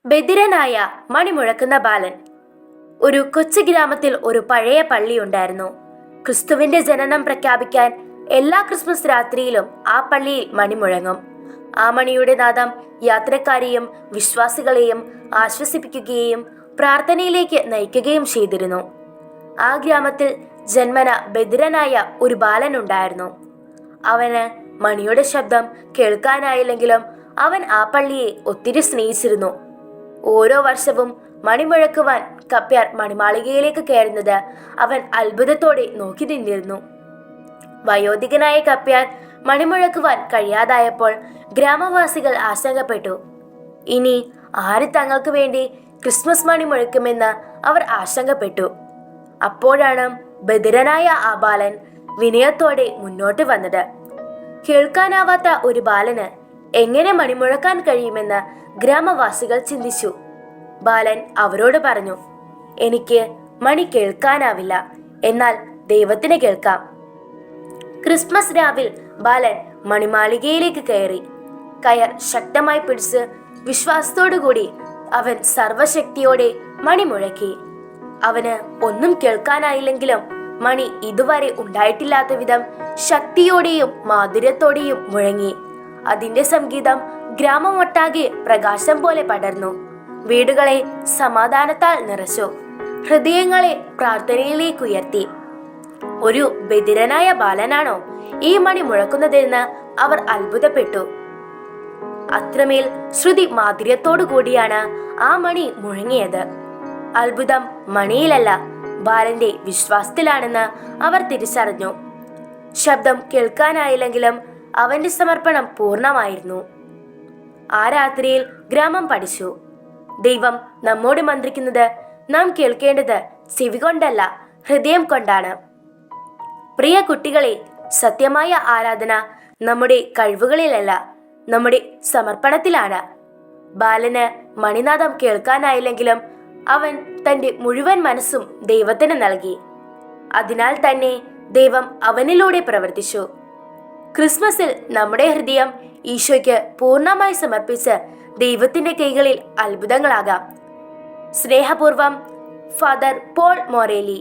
ബധിരനായ മണിമുഴക്കുന്ന ബാലൻ. ഒരു കൊച്ചു ഗ്രാമത്തിൽ ഒരു പഴയ പള്ളിയുണ്ടായിരുന്നു. ക്രിസ്തുവിന്റെ ജനനം പ്രഖ്യാപിക്കാൻ എല്ലാ ക്രിസ്മസ് രാത്രിയിലും ആ പള്ളിയിൽ മണിമുഴങ്ങും. ആ മണിയുടെ നാദം യാത്രക്കാരെയും വിശ്വാസികളെയും ആശ്വസിപ്പിക്കുകയും പ്രാർത്ഥനയിലേക്ക് നയിക്കുകയും ചെയ്തിരുന്നു. ആ ഗ്രാമത്തിൽ ജന്മന ബധിരനായ ഒരു ബാലനുണ്ടായിരുന്നു. അവന് മണിയുടെ ശബ്ദം കേൾക്കാനായില്ലെങ്കിലും അവൻ ആ പള്ളിയെ ഒത്തിരി സ്നേഹിച്ചിരുന്നു. ഓരോ വർഷവും മണിമുഴക്കുവാൻ കപ്പ്യാർ മണിമാളികയിലേക്ക് കയറുന്നത് അവൻ അത്ഭുതത്തോടെ നോക്കി നിന്നിരുന്നു. വയോധികനായ കപ്പ്യാർ മണിമുഴക്കുവാൻ കഴിയാതായപ്പോൾ ഗ്രാമവാസികൾ ആശങ്കപ്പെട്ടു. ഇനി ആര് തങ്ങൾക്ക് വേണ്ടി ക്രിസ്മസ് മണി മുഴക്കുമെന്ന് അവർ ആശങ്കപ്പെട്ടു. അപ്പോഴാണ് ബധിരനായ ആ ബാലൻ വിനയത്തോടെ മുന്നോട്ട് വന്നത്. കേൾക്കാനാവാത്ത ഒരു ബാലന് എങ്ങനെ മണിമുഴക്കാൻ കഴിയുമെന്ന് ഗ്രാമവാസികൾ ചിന്തിച്ചു. ബാലൻ അവരോട് പറഞ്ഞു, എനിക്ക് മണി കേൾക്കാനാവില്ല, എന്നാൽ ദൈവത്തിന് കേൾക്കാം. ക്രിസ്മസ് രാവിൽ ബാലൻ മണിമാളികയിലേക്ക് കയറി. കയർ ശക്തമായി പിടിച്ച് വിശ്വാസത്തോടുകൂടി അവൻ സർവശക്തിയോടെ മണി മുഴക്കി. അവന് ഒന്നും കേൾക്കാനായില്ലെങ്കിലും മണി ഇതുവരെ ഉണ്ടായിട്ടില്ലാത്ത വിധം ശക്തിയോടെയും മാധുര്യത്തോടെയും മുഴങ്ങി. അതിന്റെ സംഗീതം ഗ്രാമമൊട്ടാകെ പ്രകാശം പോലെ പടർന്നു. വീടുകളെ സമാധാനത്താൽ നിറച്ചു. ഹൃദയങ്ങളെ പ്രാർത്ഥനയിലേക്ക് ഉയർത്തി. ഒരു ബധിരനായ ബാലനാണോ ഈ മണി മുഴക്കുന്നതെന്ന് അവർ അത്ഭുതപ്പെട്ടു. അത്രമേൽ ശ്രുതി മാധുര്യത്തോടു കൂടിയാണ് ആ മണി മുഴങ്ങിയത്. അത്ഭുതം മണിയിലല്ല, ബാലന്റെ വിശ്വാസത്തിലാണെന്ന് അവർ തിരിച്ചറിഞ്ഞു. ശബ്ദം കേൾക്കാനായില്ലെങ്കിലും അവന്റെ സമർപ്പണം പൂർണ്ണമായിരുന്നു. ആ രാത്രിയിൽ ഗ്രാമം പഠിച്ചു, ദൈവം നമ്മോട് മന്ത്രിക്കുന്നത് നാം കേൾക്കേണ്ടത് ചെവി കൊണ്ടല്ല, ഹൃദയം കൊണ്ടാണ്. പ്രിയ കുട്ടികളെ, സത്യമായ ആരാധന നമ്മുടെ കഴിവുകളിലല്ല, നമ്മുടെ സമർപ്പണത്തിലാണ്. ബാലന് മണിനാദം കേൾക്കാനായില്ലെങ്കിലും അവൻ തന്റെ മുഴുവൻ മനസ്സും ദൈവത്തിന് നൽകി. അതിനാൽ തന്നെ ദൈവം അവനിലൂടെ പ്രവർത്തിച്ചു. ക്രിസ്മസിൽ നമ്മുടെ ഹൃദയം ഈശോയ്ക്ക് പൂർണ്ണമായി സമർപ്പിച്ച് ദൈവത്തിന്റെ കൈകളിൽ അത്ഭുതങ്ങളാകാം. സ്നേഹപൂർവം, ഫാദർ പോൾ മൊറേലി.